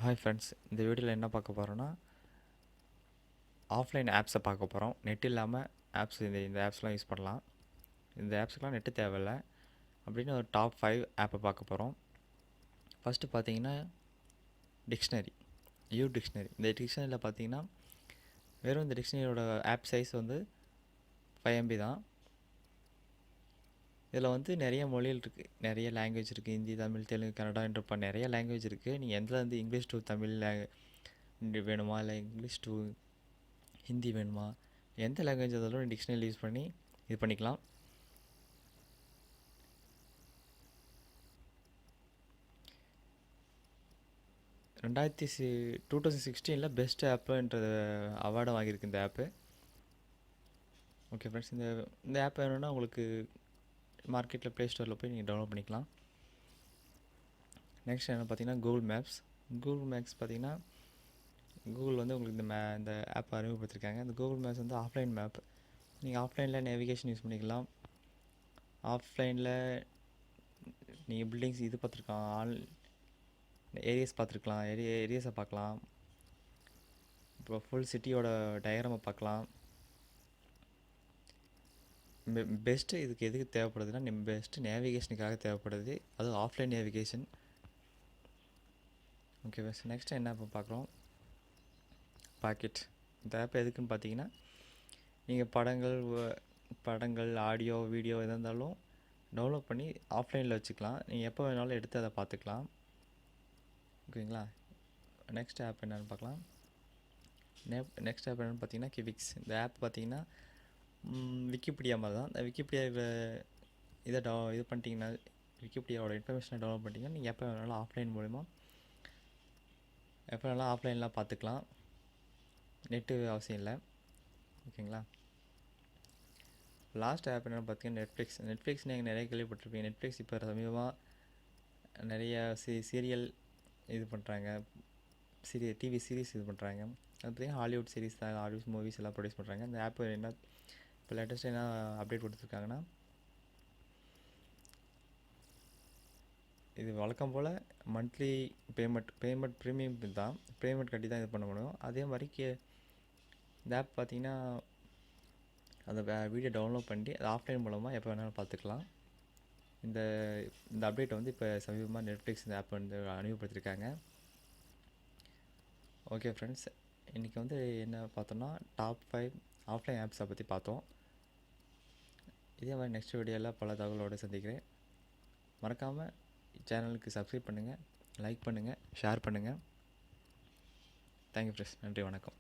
Hi friends, இந்த வீடியோவில் என்ன பார்க்க போகிறோன்னா ஆஃப்லைன் ஆப்ஸை பார்க்க போகிறோம். நெட் இல்லாமல் ஆப்ஸ் இந்த ஆப்ஸ்லாம் யூஸ் பண்ணலாம். இந்த ஆப்ஸ்க்கெலாம் நெட்டு தேவையில்லை அப்படின்னு ஒரு டாப் 5 ஆப்பை பார்க்க போகிறோம். ஃபஸ்ட்டு பார்த்தீங்கன்னா டிக்ஷனரி, டிக்ஷனரி. இந்த டிக்ஷனரியில் பார்த்தீங்கன்னா வெறும் இந்த டிக்ஷனரியோட ஆப் சைஸ் வந்து 5 MB தான். இதில் வந்து நிறைய மொழிகள் இருக்குது, நிறைய லாங்குவேஜ் இருக்குது. ஹிந்தி, தமிழ், தெலுங்கு, கன்னடா என்று நிறைய லாங்குவேஜ் இருக்குது. நீங்கள் எதுலேருந்து இங்கிலீஷ் டு தமிழ் வேணுமா, இல்லை இங்கிலீஷ் டு ஹிந்தி வேணுமா, எந்த லாங்குவேஜ் இருந்தாலும் டிக்ஷனரி யூஸ் பண்ணி இது பண்ணிக்கலாம். ரெண்டாயிரத்தி 2016 பெஸ்ட் ஆப்புன்ற அவார்டை வாங்கியிருக்கு இந்த ஆப்பு. ஓகே ஃப்ரெண்ட்ஸ், இந்த ஆப் வேணும்னா உங்களுக்கு மார்க்கெட்டில் ப்ளே ஸ்டோரில் போய் நீங்கள் டவுன்லோட் பண்ணிக்கலாம். நெக்ஸ்ட் என்ன பார்த்தீங்கன்னா கூகுள் மேப்ஸ் பார்த்தீங்கன்னா கூகுள் வந்து உங்களுக்கு இந்த ஆப் அறிமுகப்படுத்திருக்காங்க. இந்த கூகுள் மேப்ஸ் வந்து ஆஃப்லைன் மேப். நீங்கள் ஆஃப்லைனில் நேவிகேஷன் யூஸ் பண்ணிக்கலாம். ஆஃப்லைனில் நீங்கள் பில்டிங்ஸ் இது பார்த்துருக்கலாம், ஏரியாஸ் பார்த்துருக்கலாம், ஏரியாஸை பார்க்கலாம். இப்போ ஃபுல் சிட்டியோட டயக்ராமை பார்க்கலாம். பெஸ்ட்டு இதுக்கு எதுக்கு தேவைப்படுதுன்னா பெஸ்ட்டு நேவிகேஷனுக்காக தேவைப்படுது, அதுவும் offline navigation. Okay bus, next என்ன இப்போ பார்க்குறோம், பாக்கெட். இந்த ஆப் எதுக்குன்னு பார்த்தீங்கன்னா நீங்கள் படங்கள் ஆடியோ வீடியோ எதாக இருந்தாலும் டவுன்லோட் பண்ணி ஆஃப்லைனில் வச்சுக்கலாம். நீங்கள் எப்போ வேணாலும் எடுத்து அதை பார்த்துக்கலாம். ஓகேங்களா. நெக்ஸ்ட் ஆப் என்னென்னு பார்க்கலாம். நெக்ஸ்ட் ஆப் என்னென்னு பார்த்தீங்கன்னா கிவிக்ஸ். இந்த ஆப் பார்த்தீங்கன்னா விக்கிபீடியா மாதிரி தான். இந்த விக்கிபீடியா இது பண்ணிட்டீங்கன்னா, விக்கிபீடியாவோட இன்ஃபர்மேஷனை டவுன்லோட் பண்ணிட்டீங்கன்னா நீங்கள் எப்போ வேணாலும் ஆஃப்லைன் மூலிமா எப்போ வேணாலும் ஆஃப்லைன்லாம் பார்த்துக்கலாம். நெட்டு அவசியம் இல்லை. ஓகேங்களா. லாஸ்ட் ஆப் என்னென்னு பார்த்தீங்கன்னா நெட்ஃப்ளிக்ஸ் நீங்கள் நிறைய கேள்விப்பட்டிருப்பீங்க. நெட்ஃப்ளிக்ஸ் இப்போ சமீபமாக நிறைய சீரியல் இது பண்ணுறாங்க, டிவி சீரிஸ் இது பண்ணுறாங்க. அது பார்த்திங்கன்னா ஹாலிவுட் சீரிஸ் தான், ஹாலிவுட் மூவிஸ் எல்லாம் ப்ரொடியூஸ் பண்ணுறாங்க. இந்த ஆப் என்ன இப்போ லேட்டஸ்ட்டாக என்ன அப்டேட் கொடுத்துருக்காங்கன்னா, இது வழக்கம் போல் மந்த்லி பேமெண்ட் ப்ரீமியம் தான், பேமெண்ட் கட்டி தான் இது பண்ண முடியும். அதே மாதிரி இந்த ஆப் பார்த்திங்கன்னா அந்த வீடியோ டவுன்லோட் பண்ணி அது ஆஃப்லைன் மூலமாக எப்போ வேணாலும் பார்த்துக்கலாம். இந்த அப்டேட்டை வந்து இப்போ சமீபமாக நெட்ஃப்ளிக்ஸ் இந்த ஆப் வந்து அறிமுகப்படுத்தியிருக்காங்க. ஓகே ஃப்ரெண்ட்ஸ், இன்றைக்கி வந்து என்ன பார்த்தோம்னா டாப் 5 ஆஃப்லைன் ஆப்ஸை பற்றி பார்த்தோம். இதே மாதிரி நெக்ஸ்ட் வீடியோவில் பல தகவலோடு சந்திக்கிறேன். மறக்காமல் சேனலுக்கு சப்ஸ்கிரைப் பண்ணுங்கள், லைக் பண்ணுங்கள், ஷேர் பண்ணுங்கள். தேங்க்யூ ஃப்ரெண்ட்ஸ், நன்றி, வணக்கம்.